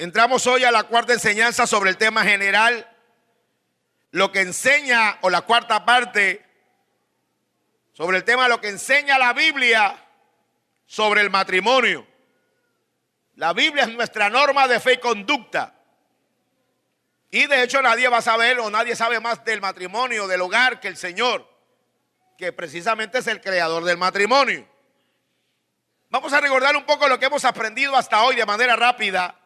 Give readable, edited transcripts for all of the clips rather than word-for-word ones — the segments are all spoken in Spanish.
Entramos hoy a la cuarta enseñanza sobre el tema general, lo que enseña, o la cuarta parte, sobre el tema lo que enseña la Biblia sobre el matrimonio. La Biblia es nuestra norma de fe y conducta. Y de hecho nadie va a saber, o nadie sabe más del matrimonio, del hogar, que el Señor, que precisamente es el creador del matrimonio. Vamos a recordar un poco lo que hemos aprendido hasta hoy de manera rápida,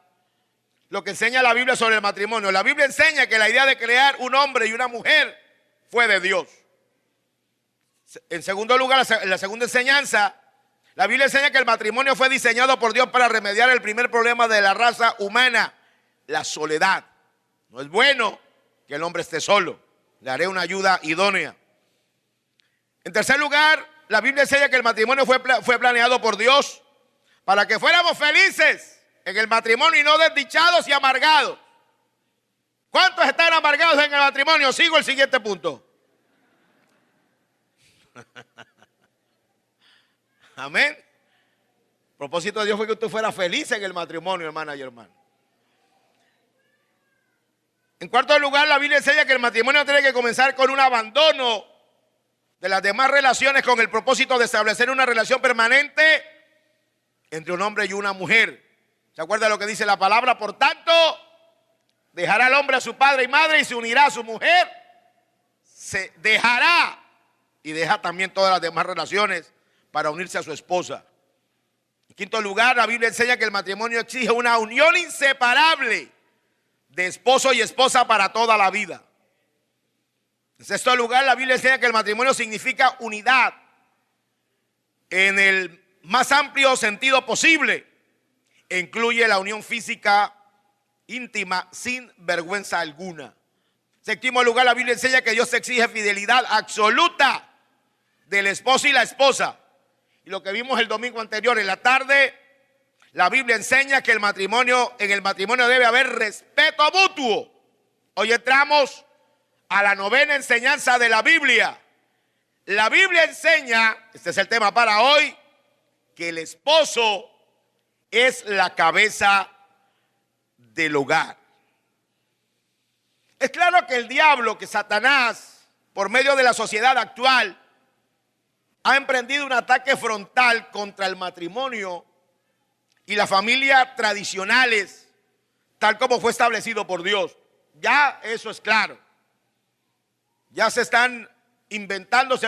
lo que enseña la Biblia sobre el matrimonio. La Biblia enseña que la idea de crear un hombre y una mujer fue de Dios. En segundo lugar, en la segunda enseñanza, la Biblia enseña que el matrimonio fue diseñado por Dios para remediar el primer problema de la raza humana, la soledad. No es bueno que el hombre esté solo. Le haré una ayuda idónea. En tercer lugar, la Biblia enseña que el matrimonio fue planeado por Dios para que fuéramos felices en el matrimonio y no desdichados y amargados. ¿Cuántos están amargados en el matrimonio? Sigo el siguiente punto. Amén. El propósito de Dios fue que usted fuera feliz en el matrimonio, hermana y hermano. En cuarto lugar, la Biblia enseña que el matrimonio tiene que comenzar con un abandono de las demás relaciones con el propósito de establecer una relación permanente entre un hombre y una mujer. ¿Se acuerda lo que dice la palabra? Por tanto, dejará al hombre a su padre y madre y se unirá a su mujer. Se dejará y deja también todas las demás relaciones para unirse a su esposa. En quinto lugar, la Biblia enseña que el matrimonio exige una unión inseparable de esposo y esposa para toda la vida. En sexto lugar, la Biblia enseña que el matrimonio significa unidad en el más amplio sentido posible e incluye la unión física íntima sin vergüenza alguna. En séptimo lugar, la Biblia enseña que Dios exige fidelidad absoluta del esposo y la esposa. Y lo que vimos el domingo anterior en la tarde, la Biblia enseña que en el matrimonio debe haber respeto mutuo. Hoy entramos a la novena enseñanza de la Biblia. La Biblia enseña, este es el tema para hoy, que el esposo es la cabeza del hogar. Es claro que el diablo, que Satanás, por medio de la sociedad actual, ha emprendido un ataque frontal contra el matrimonio y la familia tradicionales, tal como fue establecido por Dios. Ya eso es claro. Ya se han inventado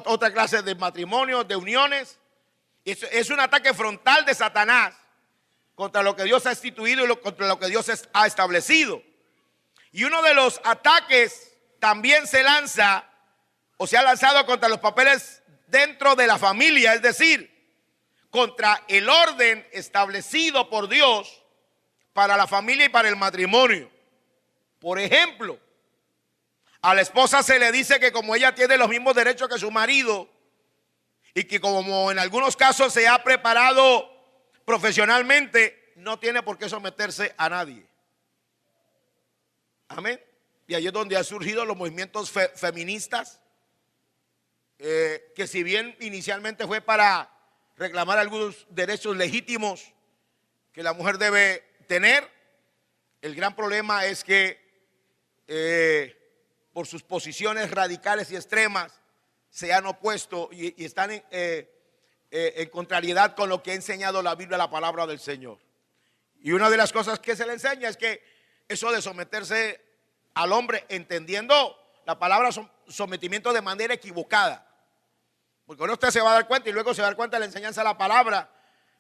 otra clase de matrimonios, de uniones. Es un ataque frontal de Satanás contra lo que Dios ha instituido y contra lo que Dios ha establecido. Y uno de los ataques también se ha lanzado contra los papeles dentro de la familia, es decir, contra el orden establecido por Dios para la familia y para el matrimonio. Por ejemplo, a la esposa se le dice que como ella tiene los mismos derechos que su marido y que como en algunos casos se ha preparado profesionalmente, no tiene por qué someterse a nadie. Amén. Y ahí es donde han surgido los movimientos feministas, que si bien inicialmente fue para reclamar algunos derechos legítimos que la mujer debe tener, el gran problema es que por sus posiciones radicales y extremas se han opuesto y están en contrariedad con lo que ha enseñado la Biblia, la palabra del Señor. Y una de las cosas que se le enseña es que eso de someterse al hombre, entendiendo la palabra sometimiento de manera equivocada, porque ahora usted se va a dar cuenta y luego se va a dar cuenta de la enseñanza de la palabra,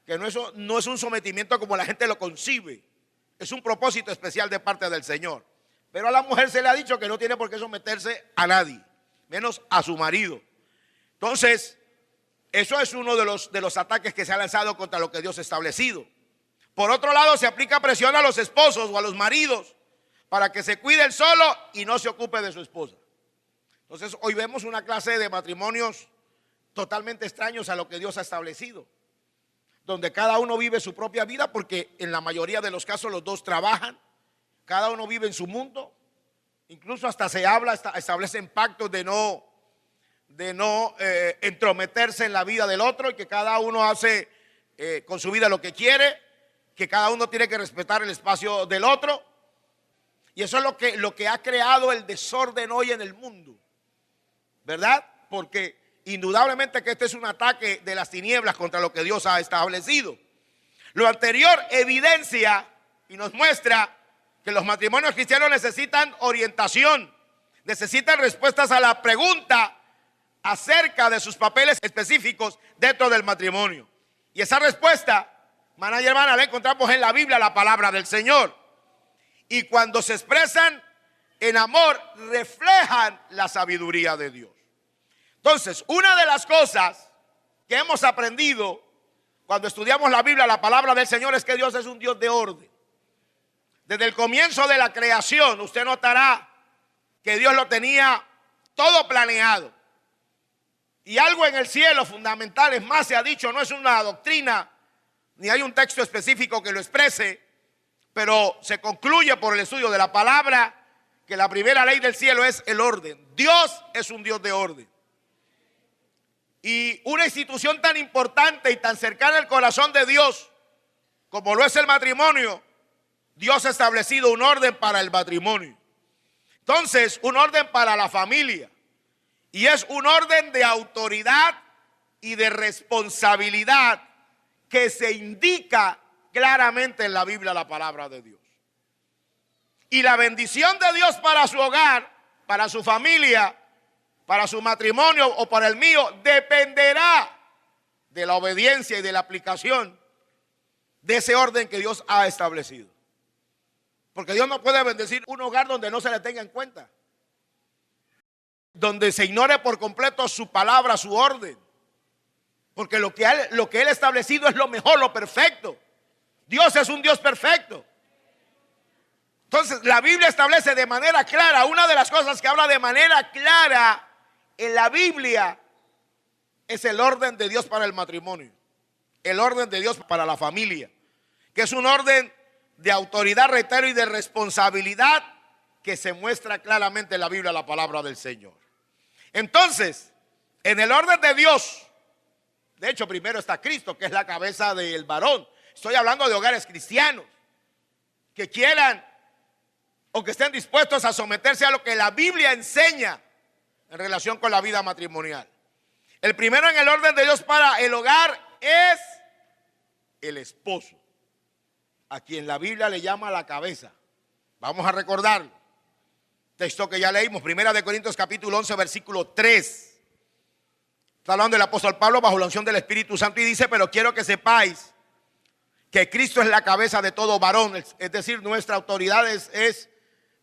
que no es un sometimiento como la gente lo concibe, es un propósito especial de parte del Señor. Pero a la mujer se le ha dicho que no tiene por qué someterse a nadie, menos a su marido. Entonces, eso es uno de los ataques que se ha lanzado contra lo que Dios ha establecido. Por otro lado, se aplica presión a los esposos o a los maridos para que se cuide él solo y no se ocupe de su esposa. Entonces, hoy vemos una clase de matrimonios totalmente extraños a lo que Dios ha establecido, donde cada uno vive su propia vida, porque en la mayoría de los casos los dos trabajan, cada uno vive en su mundo, incluso hasta se establecen pactos de no entrometerse en la vida del otro y que cada uno hace con su vida lo que quiere, que cada uno tiene que respetar el espacio del otro. Y eso es lo que ha creado el desorden hoy en el mundo, ¿verdad? Porque indudablemente que este es un ataque de las tinieblas contra lo que Dios ha establecido. Lo anterior evidencia y nos muestra que los matrimonios cristianos necesitan orientación, necesitan respuestas a la pregunta acerca de sus papeles específicos dentro del matrimonio. Y esa respuesta, hermana y hermana, la encontramos en la Biblia, la palabra del Señor. Y cuando se expresan en amor, reflejan la sabiduría de Dios. Entonces, una de las cosas que hemos aprendido cuando estudiamos la Biblia, la palabra del Señor, es que Dios es un Dios de orden. Desde el comienzo de la creación, usted notará que Dios lo tenía todo planeado. Y algo en el cielo fundamental, es más, se ha dicho, no es una doctrina, ni hay un texto específico que lo exprese, pero se concluye por el estudio de la palabra que la primera ley del cielo es el orden. Dios es un Dios de orden. Y una institución tan importante y tan cercana al corazón de Dios como lo es el matrimonio, Dios ha establecido un orden para el matrimonio. Entonces, un orden para la familia. Y es un orden de autoridad y de responsabilidad que se indica claramente en la Biblia, la palabra de Dios. Y la bendición de Dios para su hogar, para su familia, para su matrimonio o para el mío, dependerá de la obediencia y de la aplicación de ese orden que Dios ha establecido. Porque Dios no puede bendecir un hogar donde no se le tenga en cuenta, donde se ignore por completo su palabra, su orden. Porque lo que Él ha establecido es lo mejor, lo perfecto. Dios es un Dios perfecto. Entonces la Biblia establece de manera clara, una de las cosas que habla de manera clara en la Biblia es el orden de Dios para el matrimonio, el orden de Dios para la familia, que es un orden de autoridad, reitero, y de responsabilidad que se muestra claramente en la Biblia, la palabra del Señor. Entonces, en el orden de Dios, de hecho primero está Cristo, que es la cabeza del varón. Estoy hablando de hogares cristianos que quieran o que estén dispuestos a someterse a lo que la Biblia enseña en relación con la vida matrimonial. El primero en el orden de Dios para el hogar es el esposo, a quien la Biblia le llama la cabeza. Vamos a recordarlo. Texto que ya leímos, 1 Corintios capítulo 11, versículo 3. Está hablando el apóstol Pablo bajo la unción del Espíritu Santo y dice: pero quiero que sepáis que Cristo es la cabeza de todo varón. Es decir, nuestra autoridad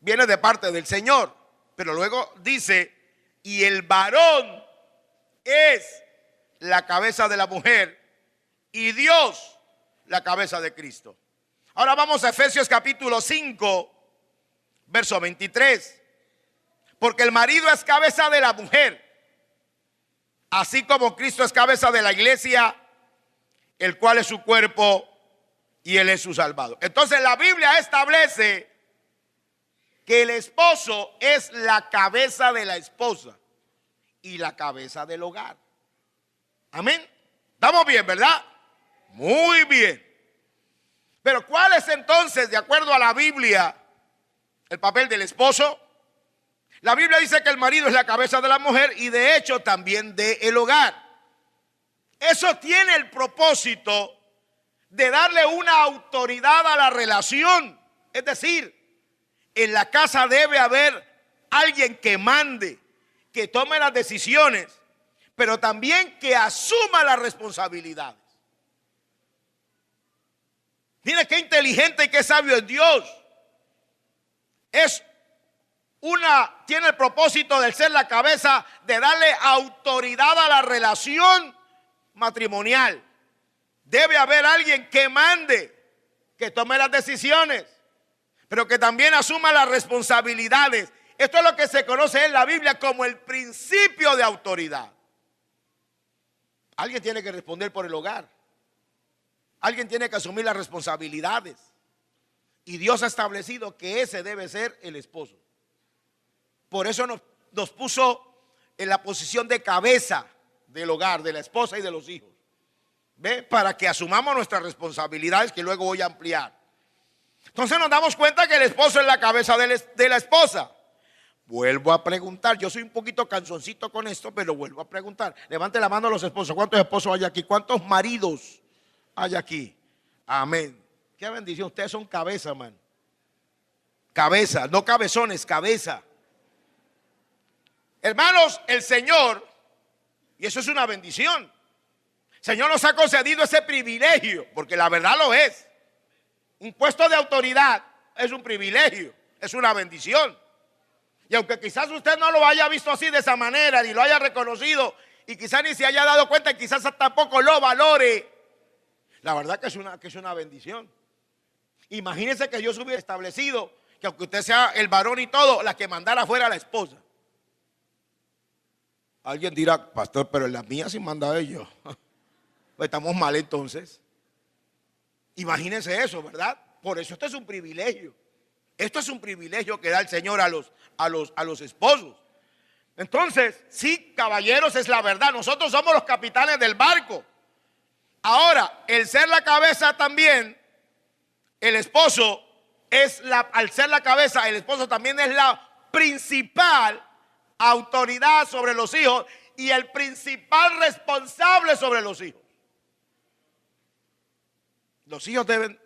viene de parte del Señor. Pero luego dice: y el varón es la cabeza de la mujer y Dios la cabeza de Cristo. Ahora vamos a Efesios capítulo 5, verso 23. Porque el marido es cabeza de la mujer, así como Cristo es cabeza de la iglesia, el cual es su cuerpo y él es su salvador. Entonces la Biblia establece que el esposo es la cabeza de la esposa y la cabeza del hogar. Amén. ¿Estamos bien, verdad? Muy bien. Pero ¿cuál es entonces, de acuerdo a la Biblia, el papel del esposo? La Biblia dice que el marido es la cabeza de la mujer y de hecho también del hogar. Eso tiene el propósito de darle una autoridad a la relación. Es decir, en la casa debe haber alguien que mande, que tome las decisiones, pero también que asuma las responsabilidades. Mira qué inteligente y qué sabio es Dios. Tiene el propósito de ser la cabeza, de darle autoridad a la relación matrimonial. Debe haber alguien que mande, que tome las decisiones, pero que también asuma las responsabilidades. Esto es lo que se conoce en la Biblia como el principio de autoridad. Alguien tiene que responder por el hogar. Alguien tiene que asumir las responsabilidades. Y Dios ha establecido que ese debe ser el esposo. Por eso nos puso en la posición de cabeza del hogar, de la esposa y de los hijos. ¿Ve? Para que asumamos nuestras responsabilidades que luego voy a ampliar. Entonces nos damos cuenta que el esposo es la cabeza de la esposa. Vuelvo a preguntar, yo soy un poquito canzoncito con esto, pero vuelvo a preguntar. Levante la mano a los esposos. ¿Cuántos esposos hay aquí? ¿Cuántos maridos hay aquí? Amén. Qué bendición. Ustedes son cabeza, man. Cabeza, no cabezones, cabeza. Hermanos, el Señor, y eso es una bendición, el Señor nos ha concedido ese privilegio, porque la verdad lo es. Un puesto de autoridad es un privilegio, es una bendición. Y aunque quizás usted no lo haya visto así de esa manera, ni lo haya reconocido, y quizás ni se haya dado cuenta, y quizás tampoco lo valore, la verdad que es una bendición. Imagínense que Dios hubiera establecido que aunque usted sea el varón y todo, la que mandara fuera a la esposa. Alguien dirá, pastor, pero en la mía sí manda ellos. Pues estamos mal entonces. Imagínense eso, ¿verdad? Por eso esto es un privilegio. Esto es un privilegio que da el Señor a los esposos. Entonces, sí, caballeros, es la verdad. Nosotros somos los capitanes del barco. Ahora, el ser la cabeza también, el esposo al ser la cabeza, el esposo también es la principal autoridad sobre los hijos y el principal responsable sobre los hijos. Los hijos deben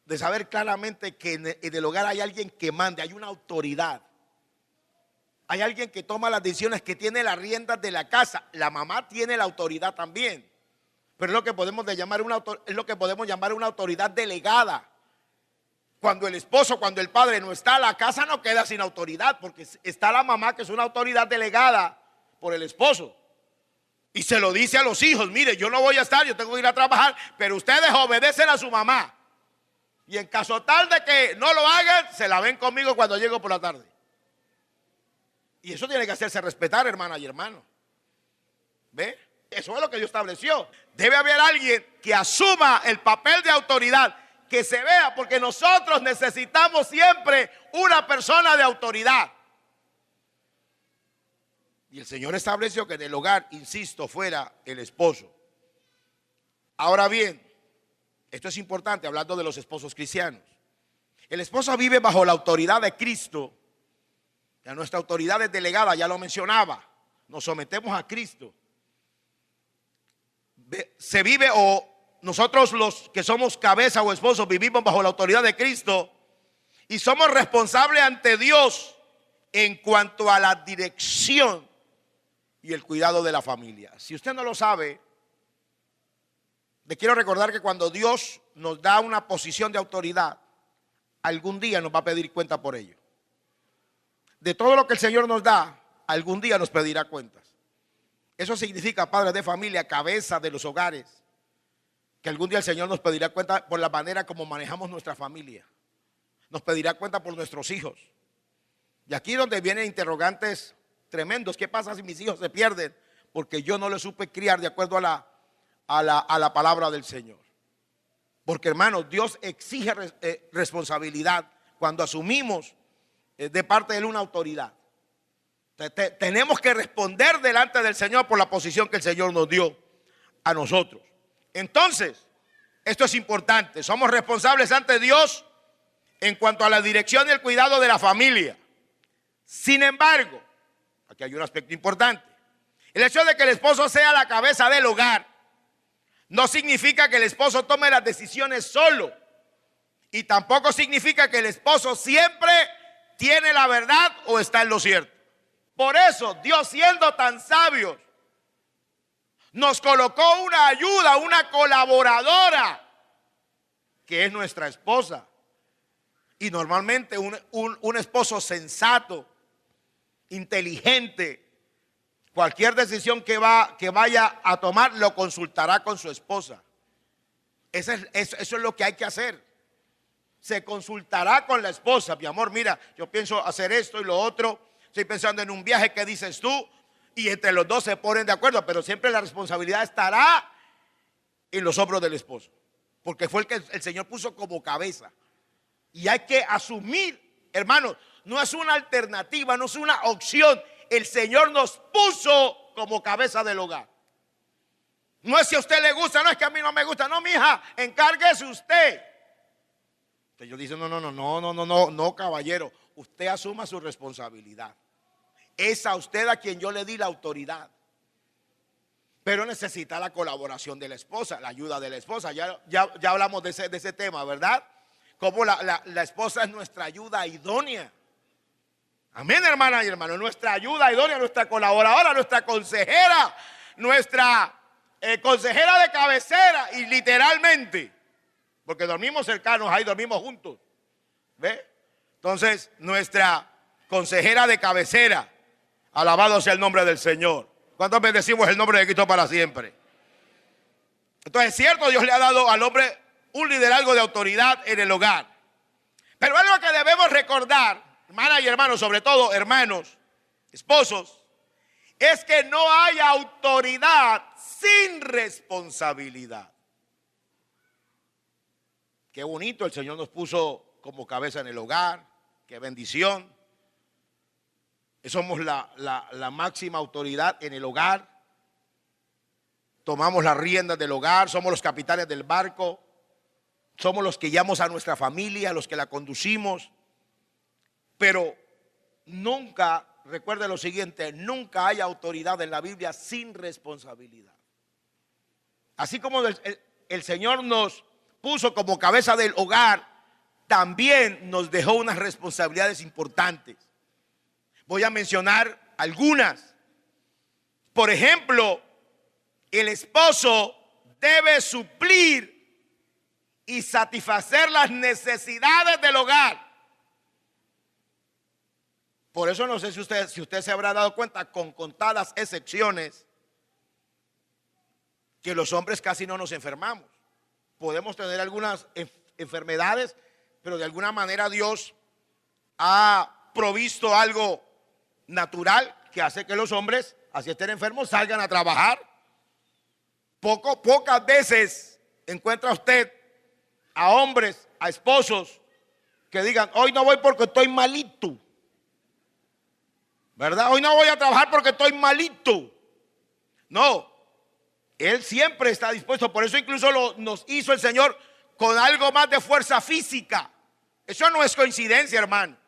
de saber claramente que en el hogar hay alguien que mande, hay una autoridad. Hay alguien que toma las decisiones, que tiene las riendas de la casa. La mamá tiene la autoridad también. Pero es lo que podemos llamar una autoridad delegada. Cuando el esposo, cuando el padre no está, la casa no queda sin autoridad, porque está la mamá, que es una autoridad delegada por el esposo. Y se lo dice a los hijos: mire, yo no voy a estar, yo tengo que ir a trabajar, pero ustedes obedecen a su mamá. Y en caso tal de que no lo hagan, se la ven conmigo cuando llego por la tarde. Y eso tiene que hacerse respetar, hermana y hermano. ¿Ve? Eso es lo que Dios estableció. Debe haber alguien que asuma el papel de autoridad, que se vea, porque nosotros necesitamos siempre una persona de autoridad. Y el Señor estableció que en el hogar, insisto, fuera el esposo. Ahora bien, esto es importante hablando de los esposos cristianos. El esposo vive bajo la autoridad de Cristo. Ya nuestra autoridad es delegada, ya lo mencionaba. Nos sometemos a Cristo. Se vive, o nosotros los que somos cabeza o esposos vivimos bajo la autoridad de Cristo y somos responsables ante Dios en cuanto a la dirección y el cuidado de la familia. Si usted no lo sabe, le quiero recordar que cuando Dios nos da una posición de autoridad, algún día nos va a pedir cuenta por ello. De todo lo que el Señor nos da, algún día nos pedirá cuentas. Eso significa, padres de familia, cabeza de los hogares, que algún día el Señor nos pedirá cuenta por la manera como manejamos nuestra familia. Nos pedirá cuenta por nuestros hijos. Y aquí es donde vienen interrogantes tremendos. ¿Qué pasa si mis hijos se pierden? Porque yo no les supe criar de acuerdo a la palabra del Señor. Porque, hermanos, Dios exige responsabilidad cuando asumimos de parte de Él una autoridad. Tenemos que responder delante del Señor por la posición que el Señor nos dio a nosotros. Entonces, esto es importante. Somos responsables ante Dios en cuanto a la dirección y el cuidado de la familia. Sin embargo, aquí hay un aspecto importante. El hecho de que el esposo sea la cabeza del hogar no significa que el esposo tome las decisiones solo. Y tampoco significa que el esposo siempre tiene la verdad o está en lo cierto. Por eso Dios, siendo tan sabio, nos colocó una ayuda, una colaboradora, que es nuestra esposa. Y normalmente un esposo sensato, inteligente, cualquier decisión que vaya a tomar, lo consultará con su esposa. Eso es lo que hay que hacer. Se consultará con la esposa. Mi amor, mira, yo pienso hacer esto y lo otro. Estoy pensando en un viaje, ¿qué dices tú? Y entre los dos se ponen de acuerdo, pero siempre la responsabilidad estará en los hombros del esposo, porque fue el que el Señor puso como cabeza. Y hay que asumir, hermanos, no es una alternativa, no es una opción. El Señor nos puso como cabeza del hogar. No es si a usted le gusta, no es que a mí no me gusta. No, mija, encárguese usted. Entonces yo digo, no, caballero. Usted asuma su responsabilidad. Es a usted a quien yo le di la autoridad. Pero necesita la colaboración de la esposa, la ayuda de la esposa. Ya hablamos de ese tema, ¿verdad? Como la esposa es nuestra ayuda idónea. Amén, hermanas y hermanos. Nuestra ayuda idónea, nuestra colaboradora, nuestra consejera, nuestra consejera de cabecera. Y literalmente, porque dormimos cercanos ahí, dormimos juntos. ¿Ve? Entonces, nuestra consejera de cabecera. Alabado sea el nombre del Señor. ¿Cuántos bendecimos el nombre de Cristo para siempre? Entonces es cierto, Dios le ha dado al hombre un liderazgo de autoridad en el hogar. Pero algo que debemos recordar, hermanas y hermanos, sobre todo hermanos, esposos, es que no hay autoridad sin responsabilidad. Qué bonito, el Señor nos puso como cabeza en el hogar, qué bendición. Somos la máxima autoridad en el hogar. Tomamos las riendas del hogar, somos los capitanes del barco, somos los que guiamos a nuestra familia, los que la conducimos. Pero nunca, recuerde lo siguiente, nunca hay autoridad en la Biblia sin responsabilidad. Así como el Señor nos puso como cabeza del hogar, también nos dejó unas responsabilidades importantes. Voy a mencionar algunas. Por ejemplo, el esposo debe suplir y satisfacer las necesidades del hogar. Por eso no sé si usted se habrá dado cuenta, con contadas excepciones, que los hombres casi no nos enfermamos. Podemos tener algunas enfermedades, pero de alguna manera Dios ha provisto algo natural que hace que los hombres, así estén enfermos, salgan a trabajar. Pocas veces encuentra usted a hombres, a esposos que digan, hoy no voy porque estoy malito, ¿verdad? Hoy no voy a trabajar porque estoy malito. No, él siempre está dispuesto. Por eso incluso nos hizo el Señor con algo más de fuerza física. Eso no es coincidencia, hermano.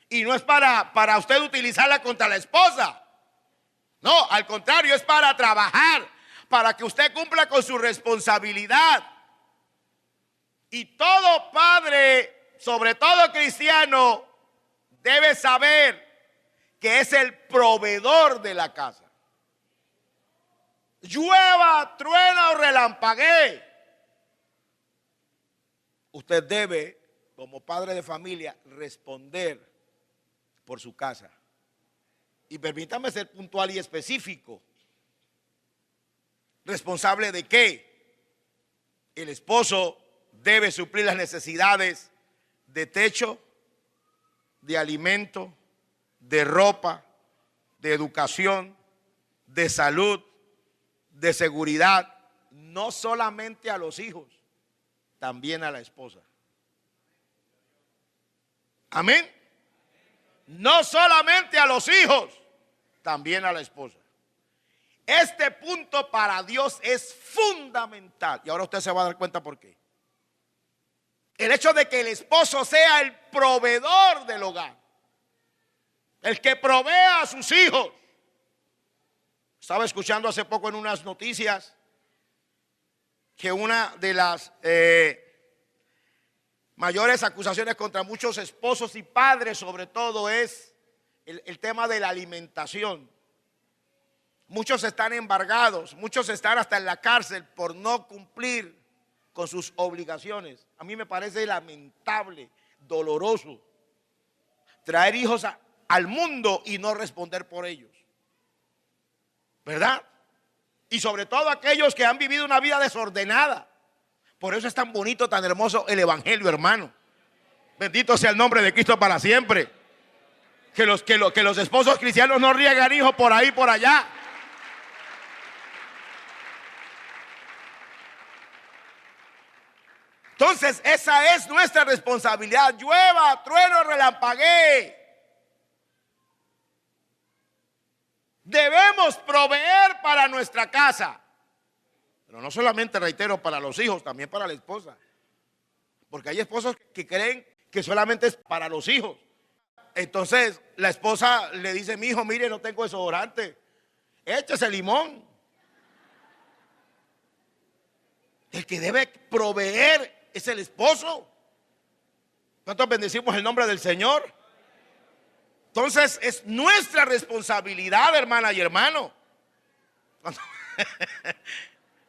Y no es para usted utilizarla contra la esposa. No, al contrario, es para trabajar, para que usted cumpla con su responsabilidad. Y todo padre, sobre todo cristiano, debe saber que es el proveedor de la casa. Llueva, truena o relampaguee, usted debe, como padre de familia, responder por su casa. Y permítame ser puntual y específico. ¿Responsable de qué? El esposo debe suplir las necesidades de techo, de alimento, de ropa, de educación, de salud, de seguridad, no solamente a los hijos, también a la esposa. Amén. No solamente a los hijos, también a la esposa. Este punto para Dios es fundamental. Y ahora usted se va a dar cuenta por qué. El hecho de que el esposo sea el proveedor del hogar, el que provea a sus hijos. Estaba escuchando hace poco en unas noticias que una de las mayores acusaciones contra muchos esposos y padres, sobre todo, es el tema de la alimentación. Muchos están embargados, muchos están hasta en la cárcel por no cumplir con sus obligaciones. A mí me parece lamentable, doloroso, traer hijos al mundo y no responder por ellos, ¿verdad? Y sobre todo aquellos que han vivido una vida desordenada. Por eso es tan bonito, tan hermoso el evangelio, hermano. Bendito sea el nombre de Cristo para siempre. Que los esposos cristianos no riegan hijos por ahí, por allá. Entonces esa es nuestra responsabilidad. Llueva, trueno, relampaguee. Debemos proveer para nuestra casa. Pero no solamente, reitero, para los hijos, también para la esposa. Porque hay esposos que creen que solamente es para los hijos. Entonces la esposa le dice: mi hijo, mire, no tengo desodorante, échese limón. El que debe proveer es el esposo. ¿Cuántos bendecimos el nombre del Señor? Entonces es nuestra responsabilidad, hermana y hermano.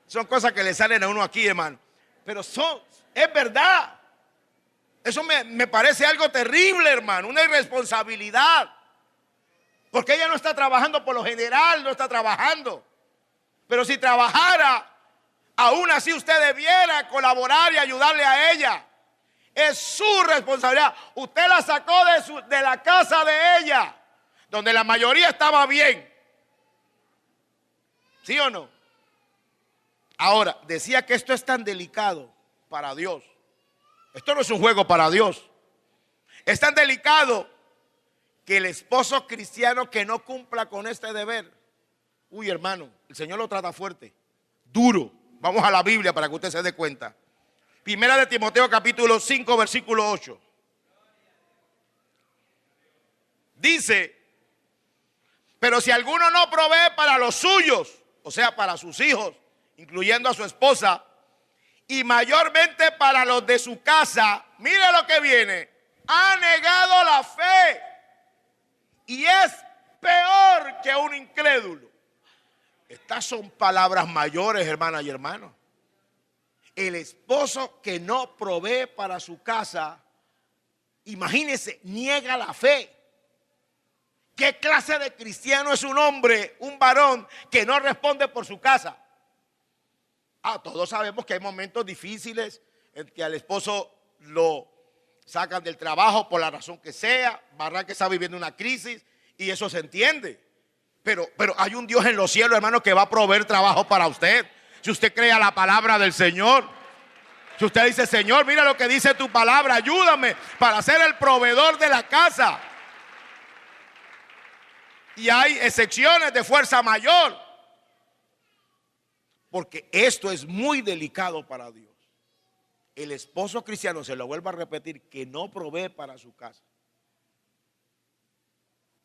Son cosas que le salen a uno aquí, hermano. Pero es verdad. Eso me parece algo terrible, hermano. Una irresponsabilidad. Porque ella no está trabajando, por lo general no está trabajando. Pero si trabajara, aún así usted debiera colaborar y ayudarle a ella. Es su responsabilidad. Usted la sacó de la casa de ella, donde la mayoría estaba bien. ¿Sí o no? Ahora, decía que esto es tan delicado para Dios. Esto no es un juego para Dios. Es tan delicado que el esposo cristiano que no cumpla con este deber, uy, hermano, el Señor lo trata fuerte, duro. Vamos a la Biblia para que usted se dé cuenta. Primera de Timoteo capítulo 5 versículo 8. Dice: pero si alguno no provee para los suyos, o sea, para sus hijos, incluyendo a su esposa, y mayormente para los de su casa, mire lo que viene: ha negado la fe y es peor que un incrédulo. Estas son palabras mayores, hermanas y hermanos. El esposo que no provee para su casa, imagínese, niega la fe. ¿Qué clase de cristiano es un hombre, un varón que no responde por su casa? Todos sabemos que hay momentos difíciles en que al esposo lo sacan del trabajo por la razón que sea, verdad que está viviendo una crisis y eso se entiende. Pero hay un Dios en los cielos, hermano, que va a proveer trabajo para usted. Si usted cree a la palabra del Señor, si usted dice: Señor, mira lo que dice tu palabra, ayúdame para ser el proveedor de la casa. Y hay excepciones de fuerza mayor, porque esto es muy delicado para Dios. El esposo cristiano, se lo vuelvo a repetir, que no provee para su casa,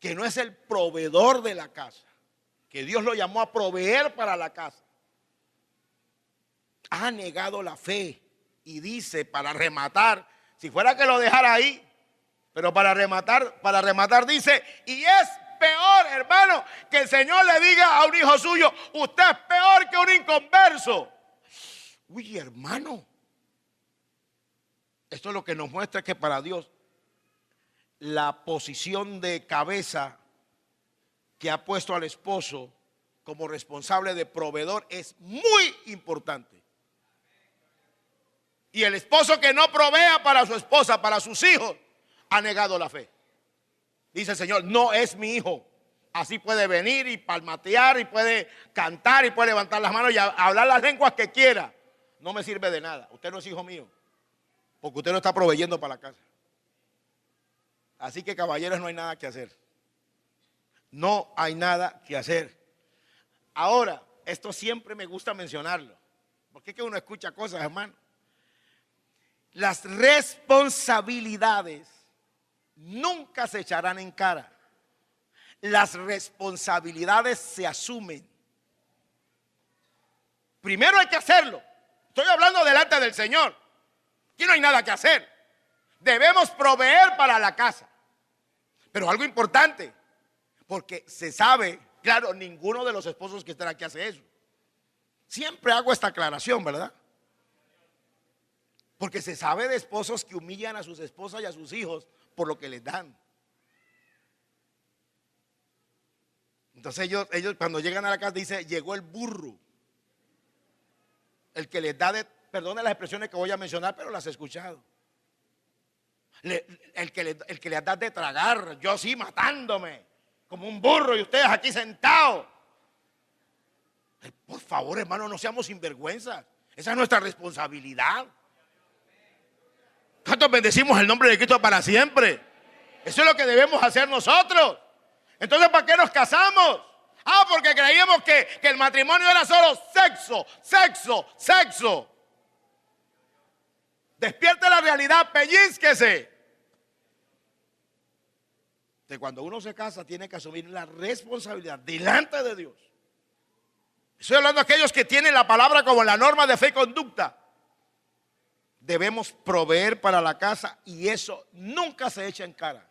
que no es el proveedor de la casa, que Dios lo llamó a proveer para la casa, ha negado la fe. Y dice, para rematar, si fuera que lo dejara ahí, pero para rematar dice: y es peor, hermano, que el Señor le diga a un hijo suyo: usted es peor que un inconverso. Uy, hermano, esto es lo que nos muestra que para Dios la posición de cabeza que ha puesto al esposo como responsable de proveedor es muy importante. Y el esposo que no provea para su esposa, para sus hijos, ha negado la fe. Dice el Señor: no es mi hijo. Así puede venir y palmatear y puede cantar y puede levantar las manos y hablar las lenguas que quiera. No me sirve de nada. Usted no es hijo mío, porque usted no está proveyendo para la casa. Así que, caballeros, no hay nada que hacer. No hay nada que hacer. Ahora, esto siempre me gusta mencionarlo, porque es que uno escucha cosas, hermano. Las responsabilidades nunca se echarán en cara. Las responsabilidades se asumen. Primero hay que hacerlo. Estoy hablando delante del Señor. Aquí no hay nada que hacer. Debemos proveer para la casa. Pero algo importante, porque se sabe, claro, ninguno de los esposos que están aquí hace eso. Siempre hago esta aclaración, ¿verdad? Porque se sabe de esposos que humillan a sus esposas y a sus hijos por lo que les dan. Entonces ellos cuando llegan a la casa dicen: llegó el burro. El que les da perdone las expresiones que voy a mencionar, pero las he escuchado. El que les da de tragar, yo sí matándome, como un burro y ustedes aquí sentados. Por favor, hermano, no seamos sinvergüenzas. Esa es nuestra responsabilidad. ¿Cuántos bendecimos el nombre de Cristo para siempre? Eso es lo que debemos hacer nosotros. Entonces, ¿para qué nos casamos? Porque creíamos que el matrimonio era solo sexo, sexo, sexo. Despierte la realidad, pellizquese. De cuando uno se casa tiene que asumir la responsabilidad delante de Dios. Estoy hablando de aquellos que tienen la palabra como la norma de fe y conducta. Debemos proveer para la casa y eso nunca se echa en cara.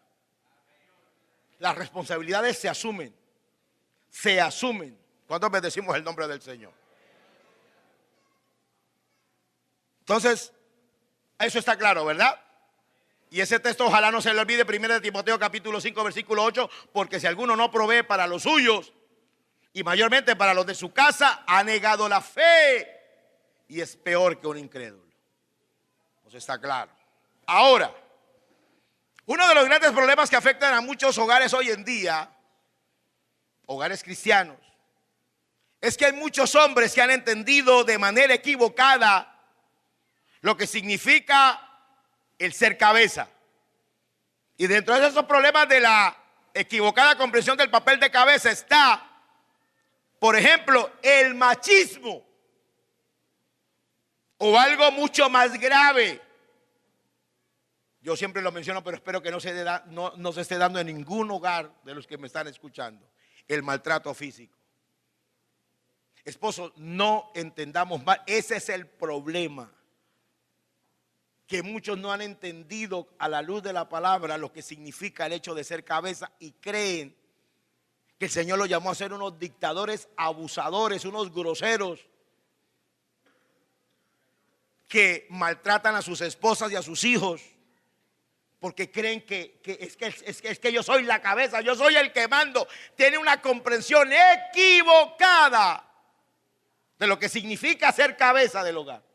Las responsabilidades se asumen. Se asumen. ¿Cuántos bendecimos el nombre del Señor? Entonces, eso está claro, ¿verdad? Y ese texto ojalá no se le olvide, 1 Timoteo capítulo 5 versículo 8, porque si alguno no provee para los suyos y mayormente para los de su casa, ha negado la fe y es peor que un incrédulo. Pues está claro. Ahora, uno de los grandes problemas que afectan a muchos hogares hoy en día, hogares cristianos, es que hay muchos hombres que han entendido de manera equivocada lo que significa el ser cabeza. Y dentro de esos problemas de la equivocada comprensión del papel de cabeza está, por ejemplo, el machismo. O algo mucho más grave. Yo siempre lo menciono, pero espero que no se esté dando en ningún hogar de los que me están escuchando. El maltrato físico. Esposos, no entendamos mal. Ese es el problema. Que muchos no han entendido a la luz de la palabra lo que significa el hecho de ser cabeza y creen que el Señor los llamó a ser unos dictadores, abusadores, unos groseros que maltratan a sus esposas y a sus hijos porque creen que es que yo soy la cabeza, yo soy el que mando. Tiene una comprensión equivocada de lo que significa ser cabeza del hogar.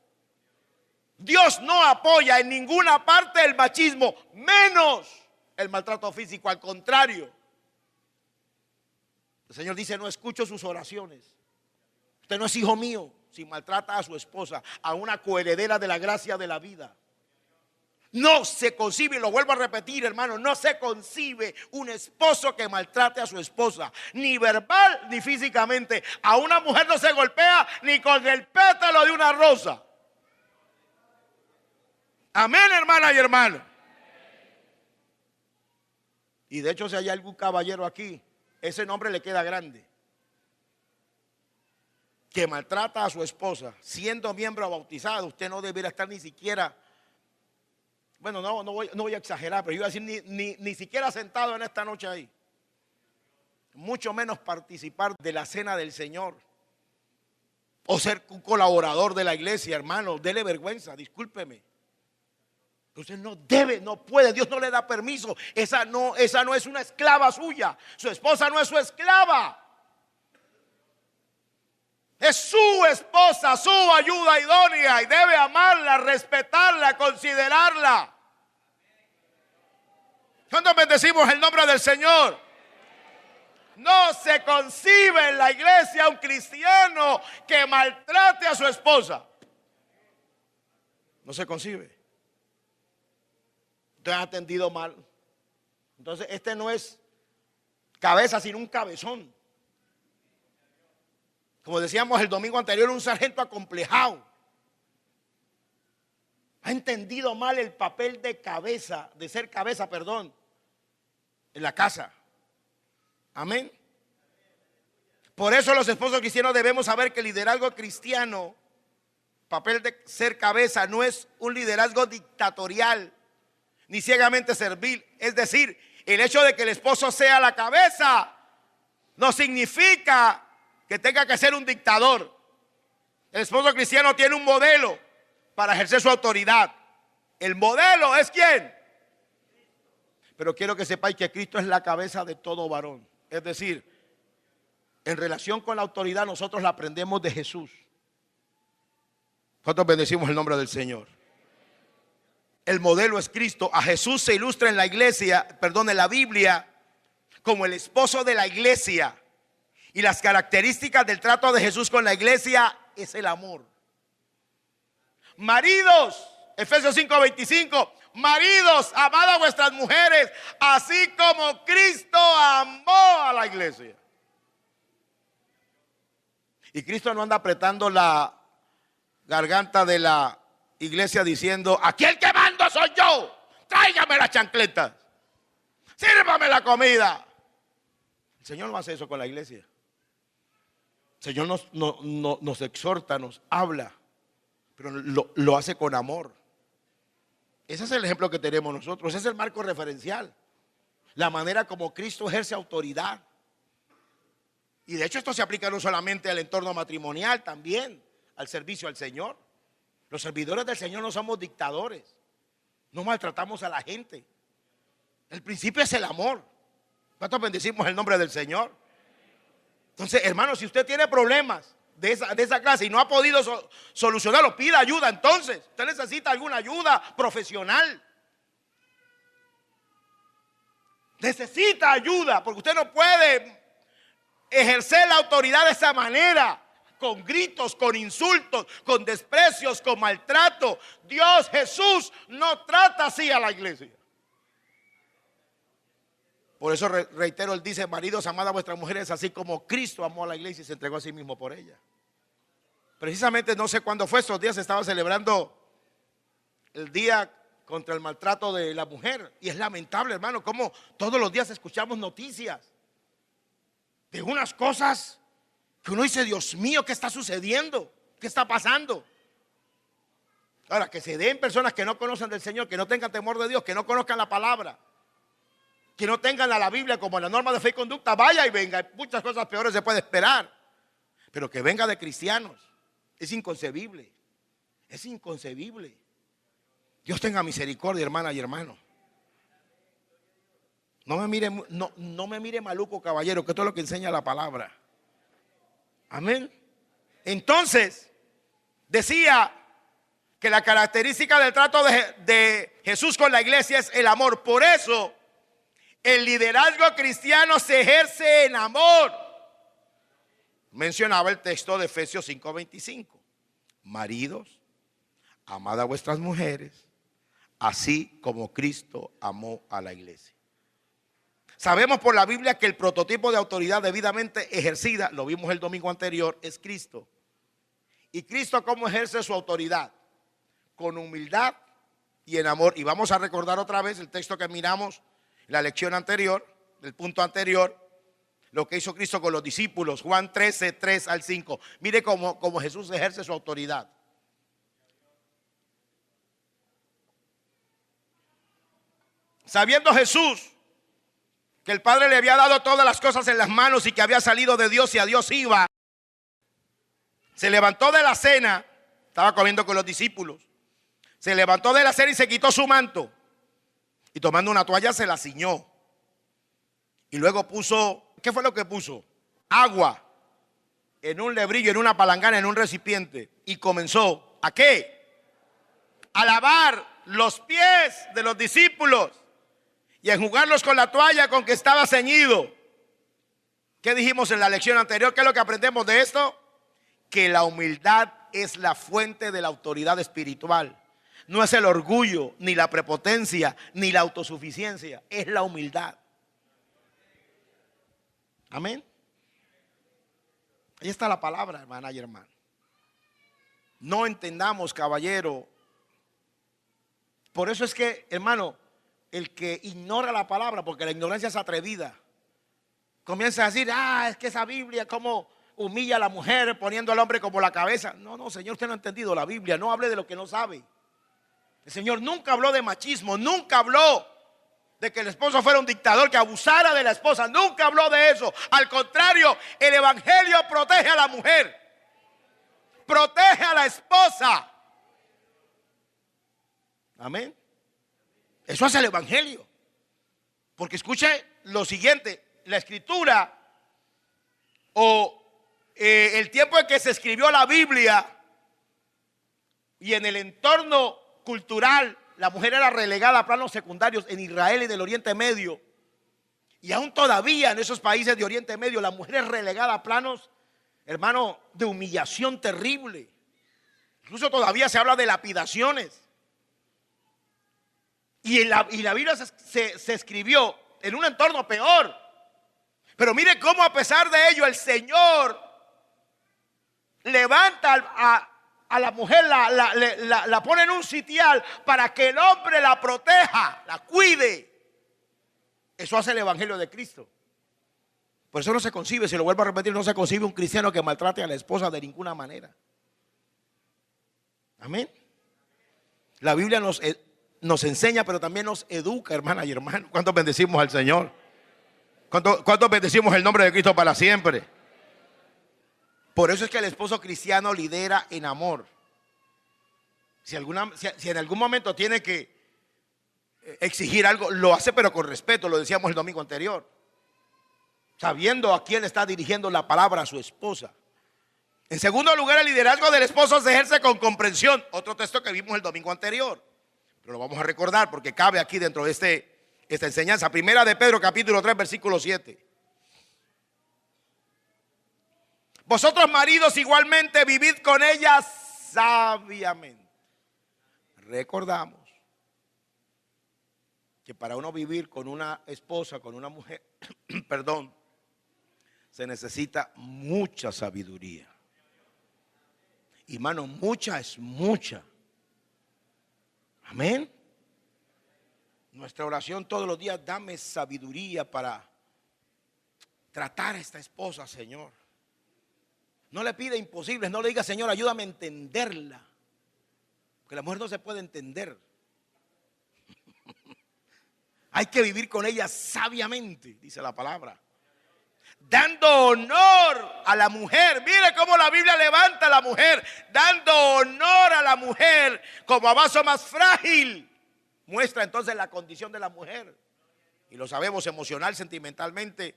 Dios no apoya en ninguna parte el machismo, menos el maltrato físico. Al contrario, el Señor dice: no escucho sus oraciones. Usted no es hijo mío si maltrata a su esposa, a una coheredera de la gracia de la vida. No se concibe, y lo vuelvo a repetir, hermano, no se concibe un esposo que maltrate a su esposa, ni verbal ni físicamente. A una mujer no se golpea ni con el pétalo de una rosa. Amén, hermana y hermano. Y de hecho, si hay algún caballero aquí, ese nombre le queda grande, que maltrata a su esposa siendo miembro bautizado. Usted no debería estar ni siquiera, bueno, no voy a exagerar, pero yo iba a decir ni siquiera sentado en esta noche ahí. Mucho menos participar de la cena del Señor o ser un colaborador de la iglesia, hermano. Dele vergüenza, discúlpeme. Usted no debe, no puede, Dios no le da permiso. Esa no es una esclava suya. Su esposa no es su esclava. Es su esposa, su ayuda idónea, y debe amarla, respetarla, considerarla. ¿Cuántos bendecimos el nombre del Señor? No se concibe en la iglesia un cristiano que maltrate a su esposa. No se concibe. Usted ha atendido mal. Entonces este no es cabeza, sino un cabezón. Como decíamos el domingo anterior, un sargento acomplejado. Ha entendido mal el papel de cabeza, de ser cabeza, perdón, en la casa. Amén. Por eso los esposos cristianos debemos saber que el liderazgo cristiano, papel de ser cabeza, no es un liderazgo dictatorial ni ciegamente servil. Es decir, el hecho de que el esposo sea la cabeza no significa que tenga que ser un dictador. El esposo cristiano tiene un modelo para ejercer su autoridad. El modelo es ¿quién? Pero quiero que sepáis que Cristo es la cabeza de todo varón. Es decir, en relación con la autoridad nosotros la aprendemos de Jesús. ¿Cuántos bendecimos el nombre del Señor? El modelo es Cristo. A Jesús se ilustra en la iglesia, en la Biblia, como el esposo de la iglesia. Y las características del trato de Jesús con la iglesia es el amor. Maridos, Efesios 5:25, maridos, amad a vuestras mujeres, así como Cristo amó a la iglesia. Y Cristo no anda apretando la garganta de la iglesia diciendo: aquí el que mando soy yo, tráigame las chancletas, sírvame la comida. El Señor no hace eso con la iglesia. El Señor nos exhorta, nos habla, pero lo hace con amor. Ese es el ejemplo que tenemos nosotros, ese es el marco referencial. La manera como Cristo ejerce autoridad. Y de hecho esto se aplica no solamente al entorno matrimonial, también al servicio al Señor. Los servidores del Señor no somos dictadores, no maltratamos a la gente. El principio es el amor. ¿Cuántos bendecimos el nombre del Señor? Entonces, hermano, si usted tiene problemas de esa clase y no ha podido solucionarlo, pida ayuda. Entonces, usted necesita alguna ayuda profesional. Necesita ayuda, porque usted no puede ejercer la autoridad de esa manera, con gritos, con insultos, con desprecios, con maltrato. Dios, Jesús, no trata así a la iglesia. Por eso reitero, Él dice: maridos, amad a vuestras mujeres así como Cristo amó a la iglesia y se entregó a sí mismo por ella. Precisamente no sé cuándo fue, estos días se estaba celebrando el día contra el maltrato de la mujer. Y es lamentable, hermano, como todos los días escuchamos noticias de unas cosas que uno dice: Dios mío, ¿qué está sucediendo? ¿Qué está pasando? Ahora, que se den personas que no conocen del Señor, que no tengan temor de Dios, que no conozcan la palabra, que no tengan a la Biblia como la norma de fe y conducta, vaya y venga. Muchas cosas peores se puede esperar, pero que venga de cristianos es inconcebible. Es inconcebible. Dios tenga misericordia, hermana y hermano. No me mire maluco, caballero, que esto es lo que enseña la palabra. Amén. Entonces, decía que la característica del trato de Jesús con la iglesia es el amor. Por eso, el liderazgo cristiano se ejerce en amor. Mencionaba el texto de Efesios 5:25. Maridos, amad a vuestras mujeres, así como Cristo amó a la iglesia. Sabemos por la Biblia que el prototipo de autoridad debidamente ejercida, lo vimos el domingo anterior, es Cristo. ¿Y Cristo cómo ejerce su autoridad? Con humildad y en amor. Y vamos a recordar otra vez el texto que miramos en la lección anterior, del punto anterior, lo que hizo Cristo con los discípulos, Juan 13, 3 al 5. Mire cómo Jesús ejerce su autoridad. Sabiendo Jesús que el Padre le había dado todas las cosas en las manos y que había salido de Dios y a Dios iba, se levantó de la cena, estaba comiendo con los discípulos, se levantó de la cena y se quitó su manto y tomando una toalla se la ciñó y luego puso, ¿qué fue lo que puso? Agua en un lebrillo, en una palangana, en un recipiente, y comenzó, ¿a qué? A lavar los pies de los discípulos y a enjugarlos con la toalla con que estaba ceñido. ¿Qué dijimos en la lección anterior? ¿Qué es lo que aprendemos de esto? Que la humildad es la fuente de la autoridad espiritual. No es el orgullo, ni la prepotencia, ni la autosuficiencia. Es la humildad. Amén. Ahí está la palabra, hermana y hermano. No entendamos, caballero. Por eso es que, hermano, el que ignora la palabra, porque la ignorancia es atrevida, comienza a decir: es que esa Biblia cómo humilla a la mujer poniendo al hombre como la cabeza. No, Señor, usted no ha entendido la Biblia. No hable de lo que no sabe. El Señor nunca habló de machismo, nunca habló de que el esposo fuera un dictador que abusara de la esposa. Nunca habló de eso. Al contrario, el evangelio protege a la mujer, protege a la esposa. Amén. Eso hace el evangelio. Porque escuche lo siguiente: la escritura el tiempo en que se escribió la Biblia y en el entorno cultural, la mujer era relegada a planos secundarios en Israel y del Oriente Medio. Y aún todavía en esos países de Oriente Medio la mujer es relegada a planos, hermano, de humillación terrible. Incluso todavía se habla de lapidaciones. Y la Biblia se escribió en un entorno peor. Pero mire cómo a pesar de ello el Señor levanta a la mujer, la pone en un sitial para que el hombre la proteja, la cuide. Eso hace el evangelio de Cristo. Por eso no se concibe, si lo vuelvo a repetir, no se concibe un cristiano que maltrate a la esposa de ninguna manera. Amén. La Biblia nos enseña, pero también nos educa, hermanas y hermanos. ¿Cuántos bendecimos al Señor? ¿Cuántos bendecimos el nombre de Cristo para siempre? Por eso es que el esposo cristiano lidera en amor. Si en algún momento tiene que exigir algo, lo hace pero con respeto, lo decíamos el domingo anterior. Sabiendo a quién está dirigiendo la palabra a su esposa. En segundo lugar, el liderazgo del esposo se ejerce con comprensión. Otro texto que vimos el domingo anterior. Pero lo vamos a recordar porque cabe aquí dentro de esta enseñanza. Primera de Pedro capítulo 3 versículo 7. Vosotros maridos igualmente vivid con ellas sabiamente. Recordamos que para uno vivir con una esposa, con una mujer, perdón, se necesita mucha sabiduría. Y hermano, mucha es mucha. Amén. Nuestra oración todos los días, dame sabiduría para tratar a esta esposa, Señor. No le pide imposibles, no le diga, Señor, ayúdame a entenderla. Porque la mujer no se puede entender. Hay que vivir con ella sabiamente, dice la palabra. Dando honor a la mujer. Mire cómo la Biblia levanta a la mujer. Dando honor a la mujer como a vaso más frágil. Muestra entonces la condición de la mujer. Y lo sabemos, emocional, sentimentalmente.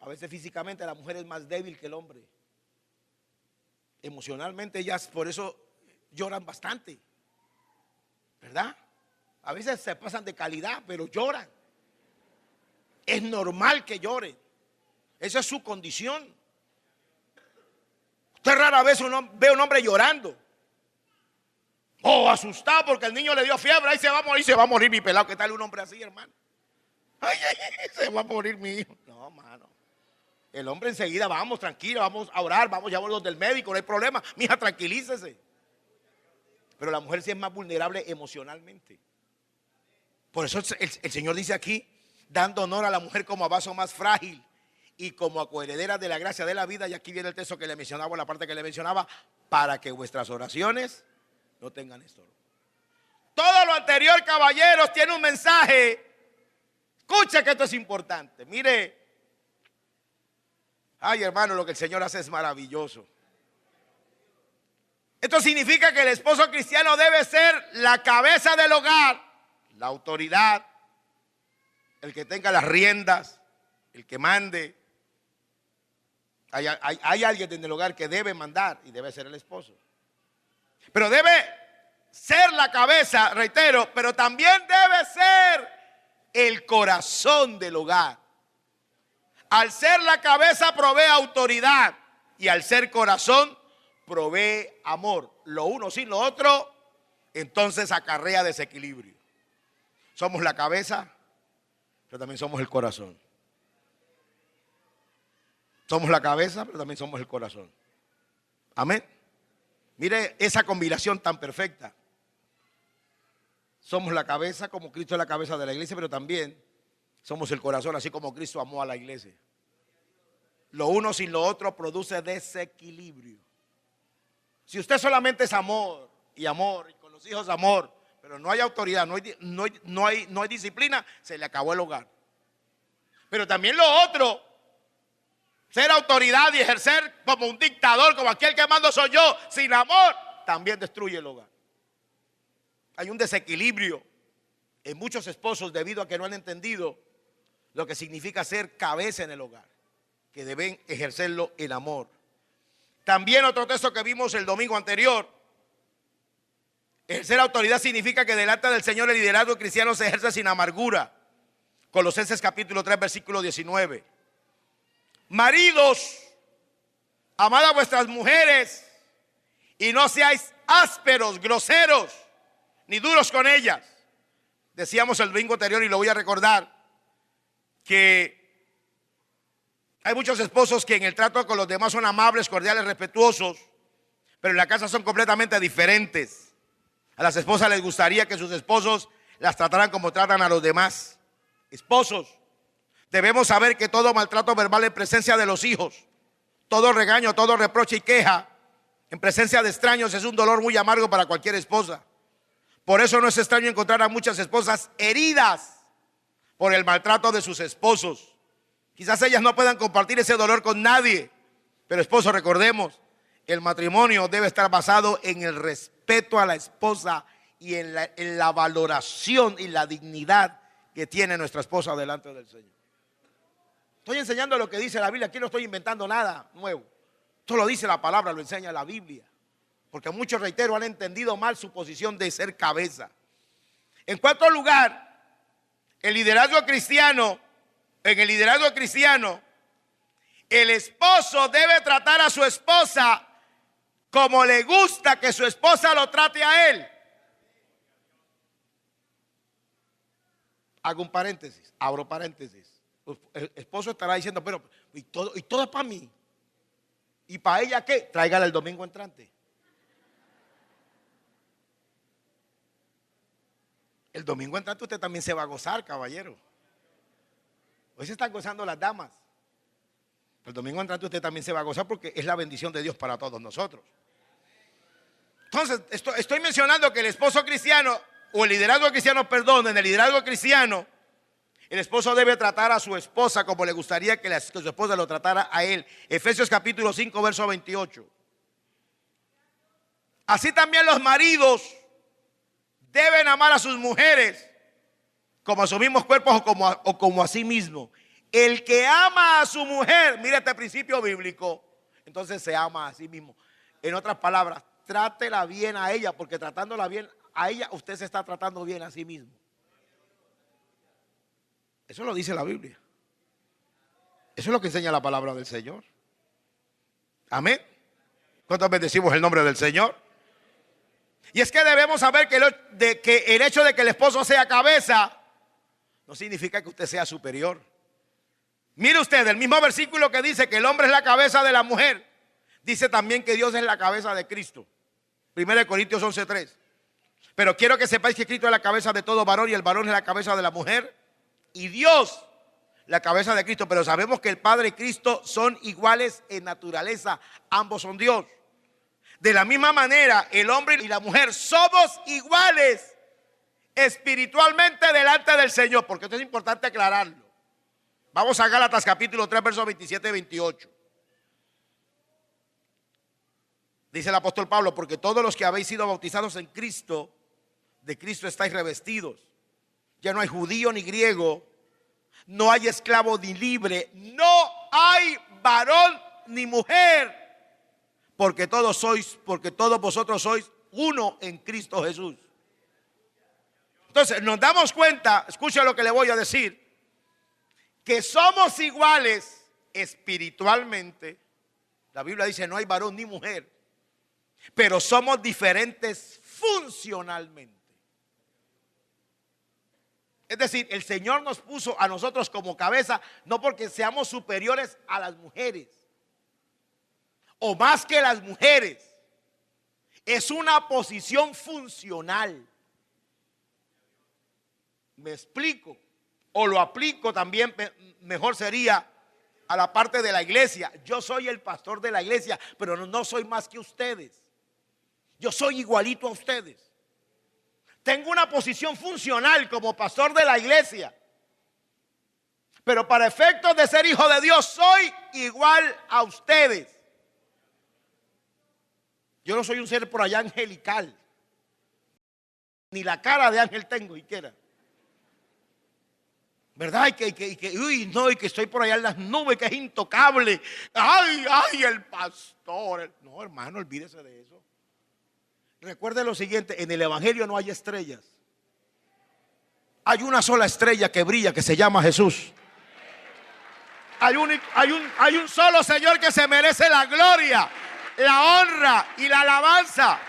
A veces físicamente la mujer es más débil que el hombre. Emocionalmente ellas por eso lloran bastante. ¿Verdad? A veces se pasan de calidad, pero lloran. Es normal que lloren. Esa es su condición. Usted rara vez ve a un hombre llorando. Asustado porque el niño le dio fiebre. Ahí se va a morir mi pelado. ¿Qué tal un hombre así, hermano? Ay, se va a morir mi hijo. No, mano. El hombre enseguida, vamos, tranquilo, vamos a orar, vamos, llamamos del médico, no hay problema. Mija, tranquilícese. Pero la mujer sí es más vulnerable emocionalmente. Por eso el Señor dice aquí, dando honor a la mujer como a vaso más frágil y como a coheredera de la gracia de la vida. Y aquí viene el texto que le mencionaba, la parte que le mencionaba, para que vuestras oraciones no tengan estorbo. Todo lo anterior, caballeros, tiene un mensaje. Escuche que esto es importante. Mire, ay, hermano, lo que el Señor hace es maravilloso. Esto significa que el esposo cristiano debe ser la cabeza del hogar, la autoridad, el que tenga las riendas, el que mande. Hay alguien en el hogar que debe mandar y debe ser el esposo. Pero debe ser la cabeza, reitero, pero también debe ser el corazón del hogar. Al ser la cabeza provee autoridad y al ser corazón provee amor. Lo uno sin lo otro, entonces acarrea desequilibrio. Somos la cabeza, pero también somos el corazón. Somos la cabeza, pero también somos el corazón. Amén. Mire esa combinación tan perfecta. Somos la cabeza como Cristo es la cabeza de la iglesia, pero también somos el corazón, así como Cristo amó a la iglesia. Lo uno sin lo otro produce desequilibrio. Si usted solamente es amor, y con los hijos amor, pero no hay autoridad, no hay disciplina, se le acabó el hogar. Pero también lo otro, ser autoridad y ejercer como un dictador, como aquel que mando soy yo, sin amor, también destruye el hogar. Hay un desequilibrio en muchos esposos debido a que no han entendido lo que significa ser cabeza en el hogar, que deben ejercerlo en amor. También otro texto que vimos el domingo anterior, ejercer autoridad significa que delante del Señor el liderazgo cristiano se ejerce sin amargura. Colosenses capítulo 3 versículo 19. Maridos, amad a vuestras mujeres y no seáis ásperos, groseros, ni duros con ellas. Decíamos el domingo anterior y lo voy a recordar, que Hay muchos esposos que en el trato con los demás son amables, cordiales, respetuosos, pero en la casa son completamente diferentes. A las esposas les gustaría que sus esposos las trataran como tratan a los demás. Esposos, debemos saber que todo maltrato verbal en presencia de los hijos, todo regaño, todo reproche y queja en presencia de extraños es un dolor muy amargo para cualquier esposa. Por eso no es extraño encontrar a muchas esposas heridas por el maltrato de sus esposos. Quizás ellas no puedan compartir ese dolor con nadie, pero esposos, recordemos, el matrimonio debe estar basado en el respeto a la esposa y en la valoración y la dignidad que tiene nuestra esposa delante del Señor. Estoy enseñando lo que dice la Biblia, aquí no estoy inventando nada nuevo. Esto lo dice la palabra, lo enseña la Biblia. Porque muchos, reitero, han entendido mal su posición de ser cabeza. En cuarto lugar, en el liderazgo cristiano, el esposo debe tratar a su esposa como le gusta que su esposa lo trate a él. Hago un paréntesis, abro paréntesis. El esposo estará diciendo, pero y todo es para mí. ¿Y para ella qué? Tráigala el domingo entrante. El domingo entrante usted también se va a gozar, caballero. Hoy se están gozando las damas. El domingo entrante usted también se va a gozar porque es la bendición de Dios para todos nosotros. Entonces, estoy mencionando que el esposo cristiano, o el liderazgo cristiano, perdón, en el liderazgo cristiano, el esposo debe tratar a su esposa como le gustaría que su esposa lo tratara a él. Efesios capítulo 5, verso 28. Así también los maridos deben amar a sus mujeres como a sus mismos cuerpos o como a sí mismo. El que ama a su mujer, mira este principio bíblico, entonces se ama a sí mismo. En otras palabras, trátela bien a ella, porque tratándola bien a ella, usted se está tratando bien a sí mismo. Eso lo dice la Biblia. Eso es lo que enseña la palabra del Señor. Amén. ¿Cuántos bendecimos el nombre del Señor? Y es que debemos saber que el hecho de que el esposo sea cabeza no significa que usted sea superior. Mire usted, el mismo versículo que dice que el hombre es la cabeza de la mujer, dice también que Dios es la cabeza de Cristo. 1 Corintios 11:3. Pero quiero que sepáis que Cristo es la cabeza de todo varón y el varón es la cabeza de la mujer y Dios la cabeza de Cristo. Pero sabemos que el Padre y Cristo son iguales en naturaleza, ambos son Dios. De la misma manera, el hombre y la mujer somos iguales espiritualmente delante del Señor, porque esto es importante aclararlo. Vamos a Gálatas capítulo 3, versos 27 y 28. Dice el apóstol Pablo, porque todos los que habéis sido bautizados en Cristo, de Cristo estáis revestidos. Ya no hay judío ni griego, no hay esclavo ni libre, no hay varón ni mujer, porque todos vosotros sois uno en Cristo Jesús. Entonces nos damos cuenta, escucha lo que le voy a decir, que somos iguales espiritualmente. La Biblia dice no hay varón ni mujer, pero somos diferentes funcionalmente. Es decir, el Señor nos puso a nosotros como cabeza, no porque seamos superiores a las mujeres o más que las mujeres. Es una posición funcional. ¿Me explico? O lo aplico también, mejor sería a la parte de la iglesia. Yo soy el pastor de la iglesia, pero no soy más que ustedes. Yo soy igualito a ustedes. Tengo una posición funcional como pastor de la iglesia, pero para efectos de ser hijo de Dios soy igual a ustedes. Yo no soy un ser por allá angelical, ni la cara de ángel tengo siquiera, ¿verdad? Y que estoy por allá en las nubes, que es intocable. Ay, el pastor. No, hermano, olvídese de eso. Recuerde lo siguiente, en el evangelio no hay estrellas. Hay una sola estrella que brilla, que se llama Jesús. Hay un solo Señor que se merece la gloria, la honra y la alabanza.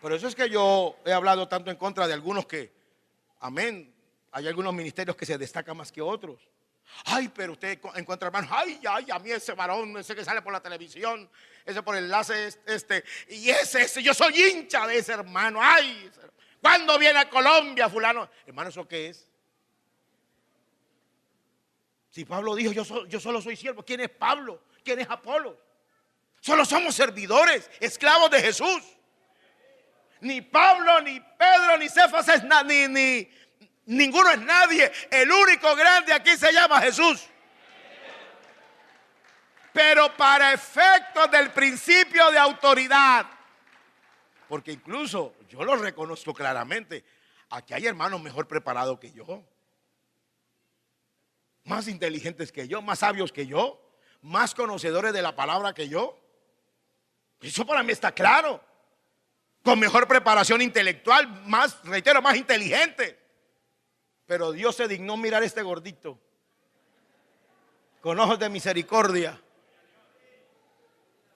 Por eso es que yo he hablado tanto en contra de algunos que, amén, Hay algunos ministerios que se destacan más que otros. Ay, pero usted encuentra hermanos, ay, a mí ese varón, ese que sale por la televisión, ese por el enlace y ese, yo soy hincha de ese hermano. Ay, ¿cuándo viene a Colombia fulano? Hermano, ¿eso qué es? Si Pablo dijo, yo solo soy siervo, ¿quién es Pablo? ¿Quién es Apolo? Solo somos servidores, esclavos de Jesús. Ni Pablo, ni Pedro, ni Cefas es ninguno es nadie. El único grande aquí se llama Jesús. Pero para efectos del principio de autoridad, porque incluso yo lo reconozco claramente, aquí hay hermanos mejor preparados que yo, más inteligentes que yo, más sabios que yo, más conocedores de la palabra que yo. Eso para mí está claro. Con mejor preparación intelectual, más inteligente. Pero Dios se dignó mirar a este gordito con ojos de misericordia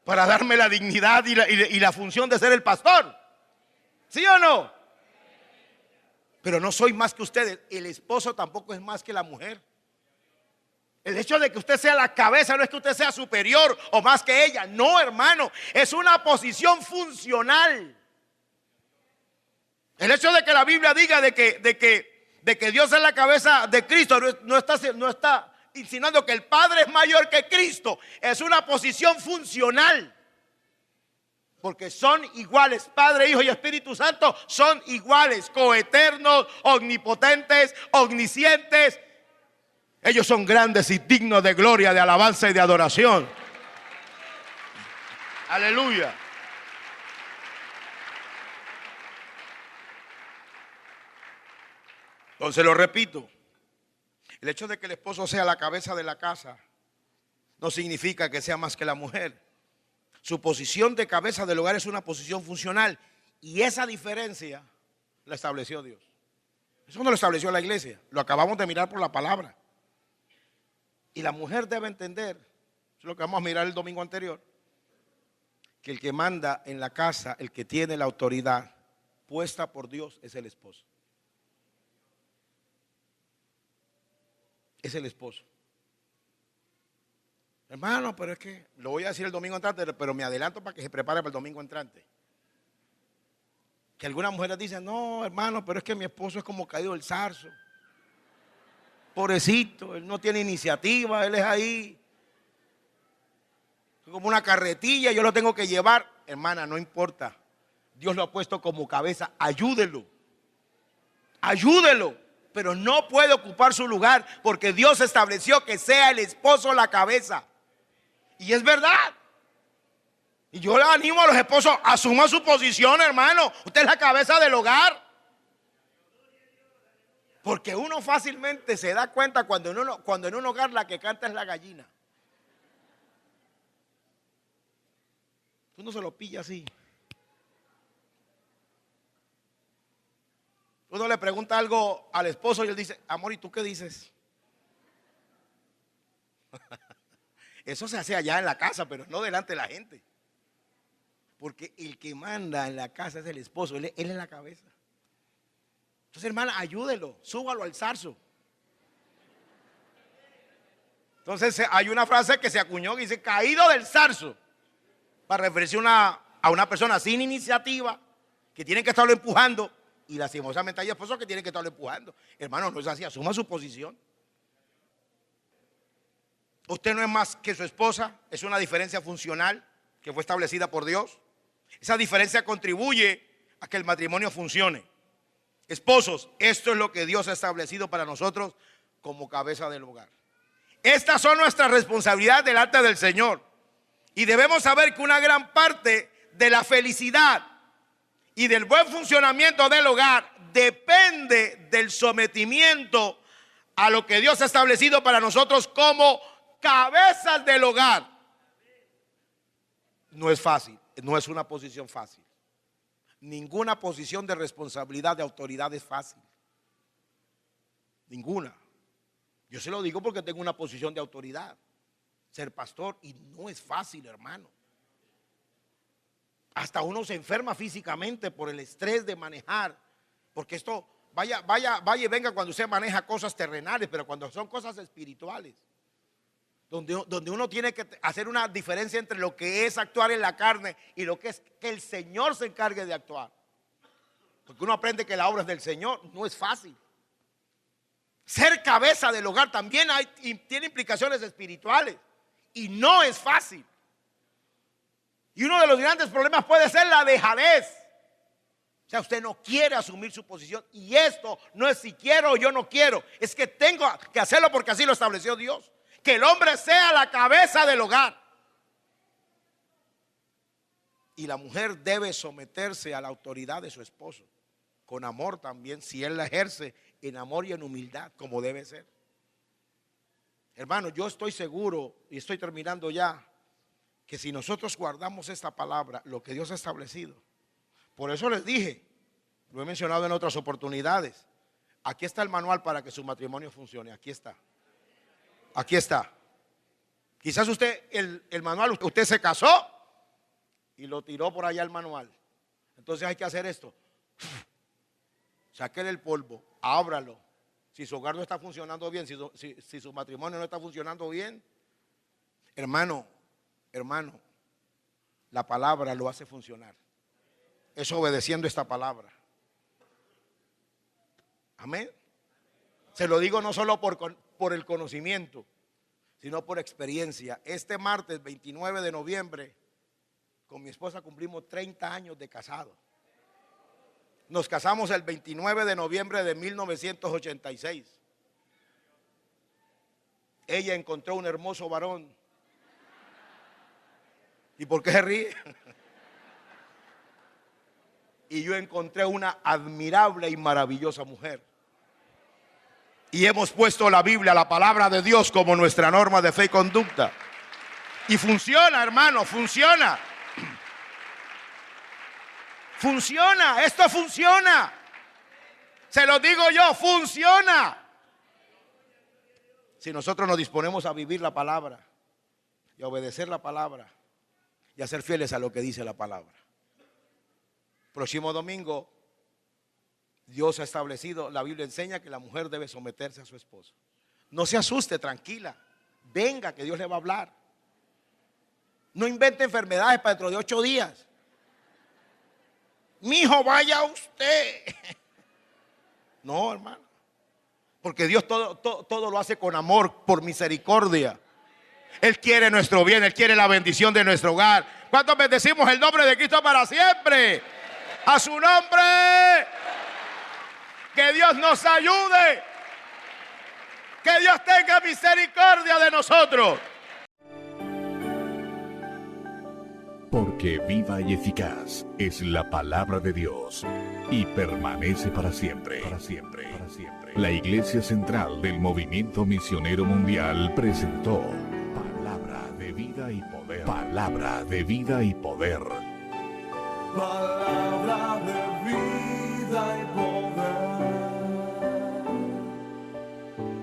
para darme la dignidad y la función de ser el pastor. ¿Sí o no? Pero no soy más que ustedes. El esposo tampoco es más que la mujer. El hecho de que usted sea la cabeza no es que usted sea superior o más que ella. No, hermano, es una posición funcional. El hecho de que la Biblia diga de que Dios es la cabeza de Cristo no está insinuando que el Padre es mayor que Cristo. Es una posición funcional. Porque son iguales, Padre, Hijo y Espíritu Santo son iguales, coeternos, omnipotentes, omniscientes. Ellos son grandes y dignos de gloria, de alabanza y de adoración. Aleluya. Entonces lo repito, el hecho de que el esposo sea la cabeza de la casa no significa que sea más que la mujer. Su posición de cabeza del hogar es una posición funcional y esa diferencia la estableció Dios. Eso no lo estableció la iglesia, lo acabamos de mirar por la palabra. Y la mujer debe entender, eso es lo que vamos a mirar el domingo anterior, que el que manda en la casa, el que tiene la autoridad puesta por Dios es el esposo. Es el esposo. Hermano, pero es que, lo voy a decir el domingo entrante, pero me adelanto para que se prepare para el domingo entrante. Que algunas mujeres dicen, no, hermano, pero es que mi esposo es como caído del zarzo. Pobrecito, él no tiene iniciativa, él es ahí como una carretilla, yo lo tengo que llevar. Hermana, no importa, Dios lo ha puesto como cabeza, ayúdelo, pero no puede ocupar su lugar porque Dios estableció que sea el esposo la cabeza. Y es verdad. Y yo le animo a los esposos, asuman su posición, hermano. Usted es la cabeza del hogar. Porque uno fácilmente se da cuenta cuando en un hogar la que canta es la gallina. Uno se lo pilla así. Uno le pregunta algo al esposo y él dice, amor, ¿y tú qué dices? Eso se hace allá en la casa, pero no delante de la gente. Porque el que manda en la casa es el esposo, él es la cabeza. Entonces, hermana, ayúdelo, súbalo al zarzo. Entonces, hay una frase que se acuñó que dice, caído del zarzo, para referirse a una persona sin iniciativa, que tiene que estarlo empujando, y lastimosamente hay esposos que tienen que estarlo empujando. Hermano, no es así, asuma su posición. Usted no es más que su esposa, es una diferencia funcional que fue establecida por Dios. Esa diferencia contribuye a que el matrimonio funcione. Esposos, esto es lo que Dios ha establecido para nosotros como cabeza del hogar. Estas son nuestras responsabilidades delante del Señor. Y debemos saber que una gran parte de la felicidad y del buen funcionamiento del hogar depende del sometimiento a lo que Dios ha establecido para nosotros como cabezas del hogar. No es fácil, no es una posición fácil. Ninguna posición de responsabilidad, de autoridad es fácil. Ninguna. Yo se lo digo porque tengo una posición de autoridad, ser pastor, y no es fácil, hermano. Hasta uno se enferma físicamente por el estrés de manejar, porque esto vaya y venga cuando usted maneja cosas terrenales, pero cuando son cosas espirituales, donde uno tiene que hacer una diferencia entre lo que es actuar en la carne y lo que es que el Señor se encargue de actuar. Porque uno aprende que la obra es del Señor, no es fácil. Ser cabeza del hogar también tiene implicaciones espirituales y no es fácil. Y uno de los grandes problemas puede ser la dejadez. O sea, usted no quiere asumir su posición. Y esto no es si quiero o yo no quiero. Es que tengo que hacerlo porque así lo estableció Dios. Que el hombre sea la cabeza del hogar. Y la mujer debe someterse a la autoridad de su esposo. Con amor también, si él la ejerce en amor y en humildad, como debe ser. Hermano, yo estoy seguro, y estoy terminando ya, que si nosotros guardamos esta palabra, lo que Dios ha establecido. Por eso les dije, lo he mencionado en otras oportunidades, aquí está el manual para que su matrimonio funcione, aquí está. Aquí está. Quizás usted, el manual, usted se casó y lo tiró por allá el manual. Entonces hay que hacer esto. Sáquele el polvo, ábralo. Si su hogar no está funcionando bien, si su matrimonio no está funcionando bien, hermano, la palabra lo hace funcionar. Es obedeciendo esta palabra. Amén. Se lo digo no solo por el conocimiento, sino por experiencia. Este martes 29 de noviembre, con mi esposa cumplimos 30 años de casados. Nos casamos el 29 de noviembre de 1986. Ella encontró un hermoso varón. ¿Y por qué se ríe? Y yo encontré una admirable y maravillosa mujer. Y hemos puesto la Biblia, la palabra de Dios, como nuestra norma de fe y conducta. Y funciona, hermano, funciona. Funciona, esto funciona. Se lo digo yo, funciona. Si nosotros nos disponemos a vivir la palabra y a obedecer la palabra y a ser fieles a lo que dice la palabra. Próximo domingo, Dios ha establecido, la Biblia enseña que la mujer debe someterse a su esposo. No se asuste, tranquila. Venga, que Dios le va a hablar. No invente enfermedades para dentro de 8 días. Mi hijo, vaya usted. No, hermano. Porque Dios todo lo hace con amor, por misericordia. Él quiere nuestro bien, Él quiere la bendición de nuestro hogar. ¿Cuántos bendecimos el nombre de Cristo para siempre? A su nombre. Que Dios nos ayude. Que Dios tenga misericordia de nosotros. Porque viva y eficaz es la palabra de Dios y permanece para siempre. Para siempre, para siempre. La Iglesia Central del Movimiento Misionero Mundial presentó Palabra de Vida y Poder. Palabra de Vida y Poder. Palabra de vida.